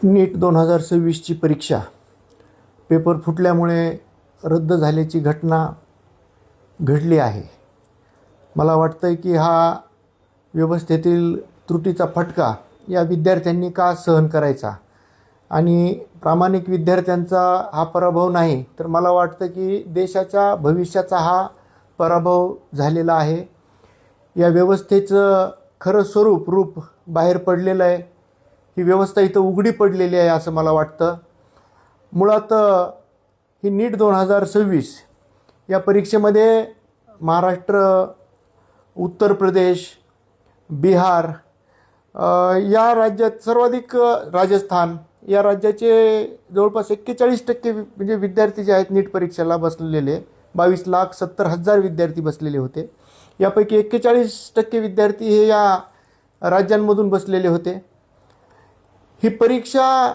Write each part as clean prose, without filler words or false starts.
नीट 2026ची परीक्षा पेपर फुटल्यामुळे रद्द झाल्याची घटना घडली आहे. मला वाटतं की हा व्यवस्थेतील त्रुटीचा फटका या विद्यार्थ्यांनी का सहन करायचा आणि प्रामाणिक विद्यार्थ्यांचा हा पराभव नाही, तर मला वाटतं की देशाच्या भविष्याचा हा पराभव झालेला आहे. या व्यवस्थेचं खरं रूप बाहेर पडलेलं आहे. ही व्यवस्था इथं उघडी पडलेली आहे असं मला वाटतं. मुळात ही नीट 2026 या परीक्षेमध्ये महाराष्ट्र, उत्तर प्रदेश, बिहार या राज्यात सर्वाधिक, राजस्थान या राज्याचे जवळपास 41% म्हणजे विद्यार्थी जे आहेत नीट परीक्षेला बसलेले, 22,70,000 विद्यार्थी बसलेले होते. यापैकी 41% विद्यार्थी हे या राज्यांमधून बसलेले होते. ही परीक्षा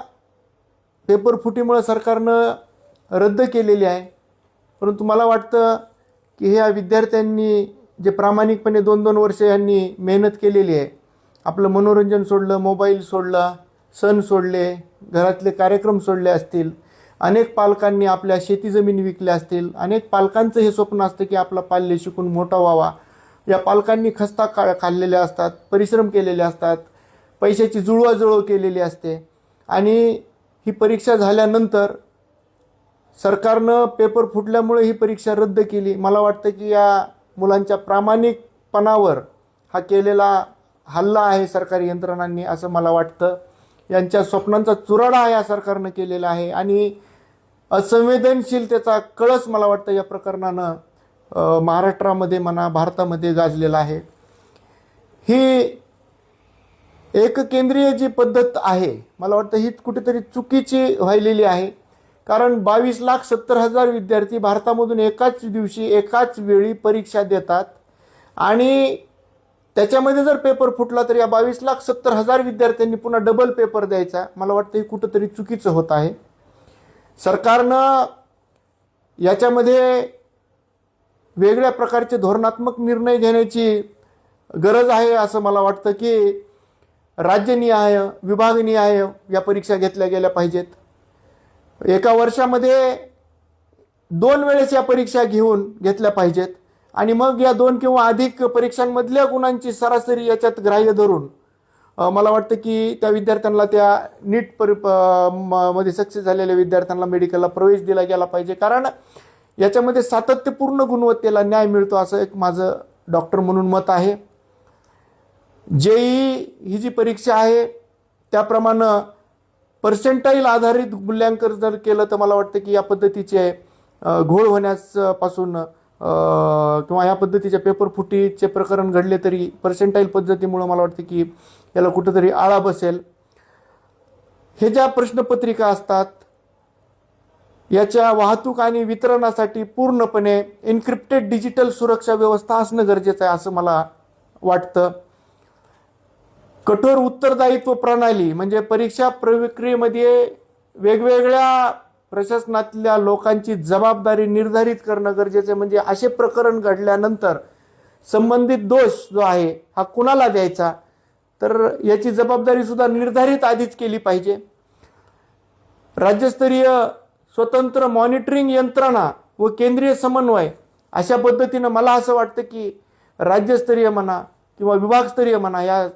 पेपर फुटीमुळे सरकारनं रद्द केलेली आहे. परंतु मला वाटतं की ह्या विद्यार्थ्यांनी जे प्रामाणिकपणे 2-2 वर्ष यांनी मेहनत केलेली आहे, आपलं मनोरंजन सोडलं, मोबाईल सोडला, सण सोडले, घरातले कार्यक्रम सोडले असतील, अनेक पालकांनी आपल्या शेतीजमीन विकल्या असतील, अनेक पालकांचं हे स्वप्न असतं की आपला पाल्य शिकून मोठा व्हावा. या पालकांनी खस्ता खाल्लेल्या असतात, परिश्रम केलेले असतात, पैशाची जुळवाजुळव केलेली असते आणि ही परीक्षा झाल्यानंतर सरकारनं पेपर फुटल्यामुळे ही परीक्षा रद्द केली. मला वाटतं की या मुलांच्या प्रामाणिकपणावर हा केलेला हल्ला आहे सरकारी यंत्रणांनी असं मला वाटतं. यांच्या स्वप्नांचा चुराडा या सरकारनं केलेला आहे आणि असंवेदनशीलतेचा कळस मला वाटतं या प्रकरणानं महाराष्ट्रामध्ये म्हणा, भारतामध्ये गाजलेला आहे. ही एककेंद्रीय जी पद्धत आहे, मला वाटतं ही कुठेतरी चुकीची व्हायलेली आहे. कारण 22,70,000 विद्यार्थी भारतामधून एकाच दिवशी एकाच वेळी परीक्षा देतात आणि त्याच्यामध्ये जर पेपर फुटला तर या 22,70,000 विद्यार्थ्यांनी पुन्हा डबल पेपर द्यायचा. मला वाटतं हे कुठंतरी चुकीचं होत आहे. सरकारनं याच्यामध्ये वेगळ्या प्रकारचे धोरणात्मक निर्णय घेण्याची गरज आहे असं मला वाटतं की राज्यनिहाय, विभागनिहाय या परीक्षा घेतल्या गेल्या पाहिजेत. एका वर्षामध्ये 2 वेळेस या परीक्षा घेतल्या पाहिजेत आणि मग या 2 किंवा अधिक परीक्षांमधल्या गुणांची सरासरी याच्यात ग्राह्य धरून मला वाटतं की त्या विद्यार्थ्यांना, त्या नीट मध्ये सक्सेस झालेल्या विद्यार्थ्यांना मेडिकलला प्रवेश दिला गेला पाहिजे. कारण याच्यामध्ये सातत्यपूर्ण गुणवत्तेला न्याय मिळतो असं एक माझं डॉक्टर म्हणून मत आहे. जेई ही जी परीक्षा आहे त्याप्रमाणे पर्सेंटाईल आधारित मूल्यांकन जर केलं तर मला वाटतं की या पद्धतीचे घोळ होण्यापासून किंवा या पद्धतीच्या पेपर फुटीचे प्रकरण घडले तरी पर्सेंटाईल पद्धतीमुळे मला वाटतं की याला कुठंतरी आळा बसेल. हे ज्या प्रश्नपत्रिका असतात याच्या वाहतूक आणि वितरणासाठी पूर्णपणे एन्क्रिप्टेड डिजिटल सुरक्षा व्यवस्था असणं गरजेचं आहे असं मला वाटतं. कठोर उत्तरदायित्व प्रणाली म्हणजे परीक्षा प्रक्रियेमध्ये वेगवेगळ्या प्रशासनातल्या लोकांची जबाबदारी निर्धारित करणं गरजेचं आहे. म्हणजे असे प्रकरण घडल्यानंतर संबंधित दोष जो आहे हा कुणाला द्यायचा, तर याची जबाबदारी सुद्धा निर्धारित आधीच केली पाहिजे. राज्यस्तरीय स्वतंत्र मॉनिटरिंग यंत्रणा व केंद्रीय समन्वय अशा पद्धतीनं मला असं वाटतं की राज्यस्तरीय म्हणा किंवा विभागस्तरीय म्हणा या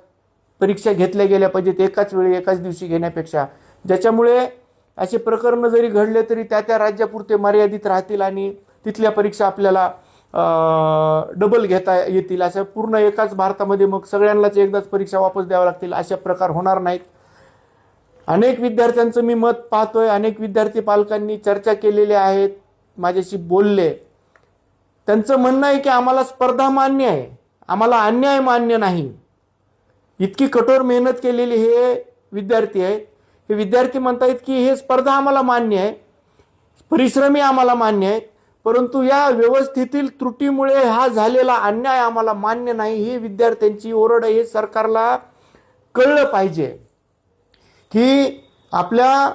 परीक्षा घेतल्या गेल्या पाहिजेत एकाच वेळी एकाच दिवशी घेण्यापेक्षा, ज्याच्यामुळे असे प्रकरण जरी घडले तरी त्या राज्यापुरते मर्यादित राहतील आणि तिथल्या परीक्षा आपल्याला डबल घेता येतील. अशा पूर्ण एकाच भारतामध्ये मग सगळ्यांनाच एकदाच परीक्षा वापस द्याव्या लागतील अशा प्रकार होणार नाहीत. अनेक विद्यार्थ्यांचं मी मत पाहतोय, अनेक विद्यार्थी पालकांनी चर्चा केलेल्या आहेत, माझ्याशी बोलले. त्यांचं म्हणणं आहे की आम्हाला स्पर्धा मान्य आहे, आम्हाला अन्याय मान्य नाही. इतकी कठोर मेहनत केलेली हे विद्यार्थी आहेत. हे विद्यार्थी म्हणतात की हे स्पर्धा आम्हाला मान्य आहे, परिश्रमी आम्हाला मान्य आहेत, परंतु या व्यवस्थेतील त्रुटीमुळे हा झालेला अन्याय आम्हाला मान्य नाही. ही विद्यार्थ्यांची ओरड आहे. हे सरकारला कळलं पाहिजे की आपल्या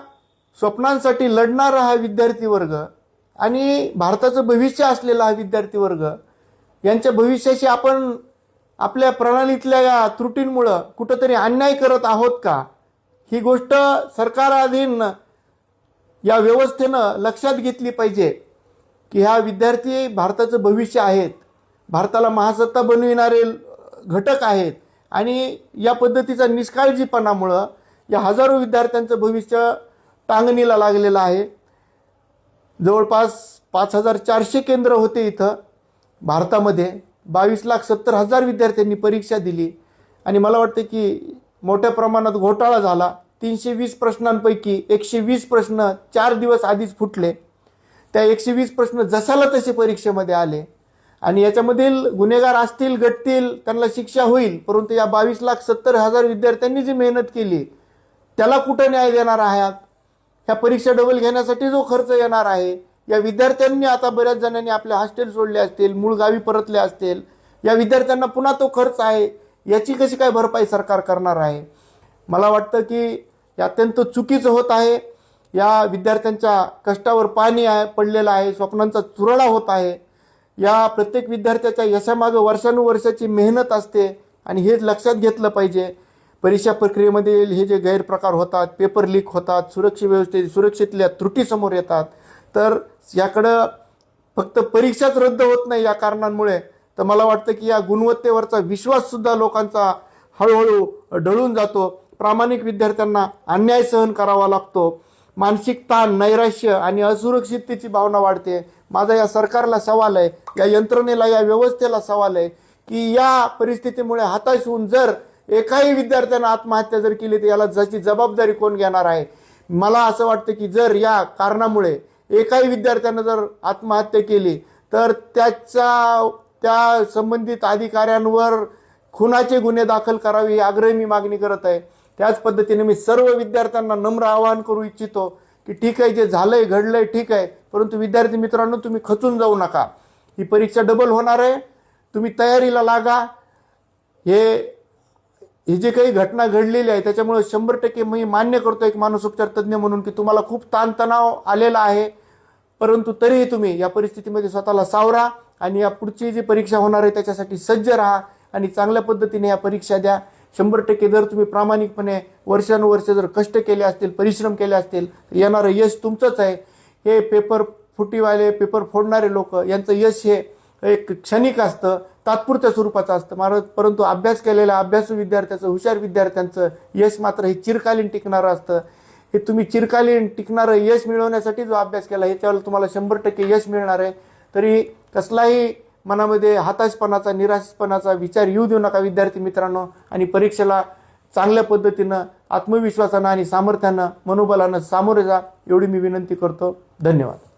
स्वप्नांसाठी लढणारा हा विद्यार्थी वर्ग आणि भारताचं भविष्य असलेला हा विद्यार्थी वर्ग यांच्या भविष्याशी आपण आपल्या प्रणालीतल्या या त्रुटींमुळे कुठंतरी अन्याय करत आहोत का, ही गोष्ट सरकाराधीन या व्यवस्थेनं लक्षात घेतली पाहिजे की ह्या विद्यार्थी भारताचं भविष्य आहेत, भारताला महासत्ता बनविणारे घटक आहेत आणि या पद्धतीचा निष्काळजीपणामुळं या हजारो विद्यार्थ्यांचं भविष्य टांगणीला लागलेलं आहे. जवळपास 5,400 केंद्र होते इथं भारतामध्ये. 22,70,000 विद्यार्थ्यांनी परीक्षा दिली आणि मला वाटतं की मोठ्या प्रमाणात घोटाळा झाला. 320 प्रश्नांपैकी 120 प्रश्न 4 दिवस आधीच फुटले. त्या 120 प्रश्न जसाला तसे परीक्षेमध्ये आले आणि याच्यामधील गुन्हेगार असतील, गटतील, त्यांना शिक्षा होईल, परंतु या 22,70,000 विद्यार्थ्यांनी जी मेहनत केली त्याला कुठं न्याय देणार आहात? ह्या परीक्षा डबल घेण्यासाठी जो खर्च येणार आहे, या विद्यार्थ्यांनी आता बऱ्याच जणांनी आपले हॉस्टेल सोडले असतील, मूळ गावी परतले असतील, या विद्यार्थ्यांना पुन्हा तो खर्च आहे, याची कशी काय भरपाई सरकार करणार आहे? मला वाटतं की हे अत्यंत चुकीचं होत आहे. या विद्यार्थ्यांच्या कष्टावर पाणी पडलेलं आहे, स्वप्नांचा चुराडा होत आहे. या प्रत्येक विद्यार्थ्याच्या यशामागं वर्षानुवर्षाची मेहनत असते आणि हेच लक्षात घेतलं पाहिजे. परीक्षा प्रक्रियेमध्ये हे जे गैरप्रकार होतात, पेपर लीक होतात, सुरक्षेतल्या त्रुटी समोर येतात, तर याकडं फक्त परीक्षाच रद्द होत नाही या कारणांमुळे, तर मला वाटतं की या गुणवत्तेवरचा विश्वाससुद्धा लोकांचा हळूहळू ढळून जातो. प्रामाणिक विद्यार्थ्यांना अन्याय सहन करावा लागतो. मानसिक ताण, नैराश्य आणि असुरक्षिततेची भावना वाढते. माझा या सरकारला सवाल आहे, या यंत्रणेला, या व्यवस्थेला सवाल आहे की या परिस्थितीमुळे हताश होऊन जर एकाही विद्यार्थ्यानं आत्महत्या जर केली तर याला त्याची जबाबदारी कोण घेणार आहे? मला असं वाटतं की जर या कारणामुळे एकाही विद्यार्थ्यानं जर आत्महत्या केली तर त्या संबंधित अधिकाऱ्यांवर खुनाचे गुन्हे दाखल करावे ही आग्रही मी मागणी करत आहे. त्याच पद्धतीने मी सर्व विद्यार्थ्यांना नम्र आवाहन करू इच्छितो की ठीक आहे, जे झालंय घडलंय ठीक आहे, परंतु विद्यार्थी मित्रांनो, तुम्ही खचून जाऊ नका. ही परीक्षा डबल होणार आहे, तुम्ही तयारीला लागा. ही जी काही घटना घडलेली आहे त्याच्यामुळे 100% मी मान्य करतो एक मानसोपचार तज्ज्ञ म्हणून की तुम्हाला खूप ताणतणाव आलेला आहे, परंतु तरीही तुम्ही या परिस्थितीमध्ये स्वतःला सावरा आणि या पुढची जी परीक्षा होणार आहे त्याच्यासाठी सज्ज राहा आणि चांगल्या पद्धतीने या परीक्षा द्या. 100% जर तुम्ही प्रामाणिकपणे वर्षानुवर्ष जर कष्ट केले असतील, परिश्रम केले असतील, येणारं यश तुमचंच आहे. हे पेपर फुटीवाले, पेपर फोडणारे लोक यांचं यश हे एक क्षणिक असतं, तात्पुरत्या स्वरूपाचं असतं, परंतु अभ्यास केलेल्या अभ्यासू विद्यार्थ्याचं, हुशार विद्यार्थ्यांचं यश मात्र हे चिरकालीन टिकणारं असतं. हे तुम्ही चिरकालीन टिकणारं यश मिळवण्यासाठी जो अभ्यास केला याच्यावर तुम्हाला 100% यश मिळणार आहे. तरी कसलाही मनामध्ये हताशपणाचा, निराशपणाचा विचार येऊ देऊ नका विद्यार्थी मित्रांनो आणि परीक्षेला चांगल्या पद्धतीनं, आत्मविश्वासानं आणि सामर्थ्यानं, मनोबलानं सामोरे जा, एवढी मी विनंती करतो. धन्यवाद.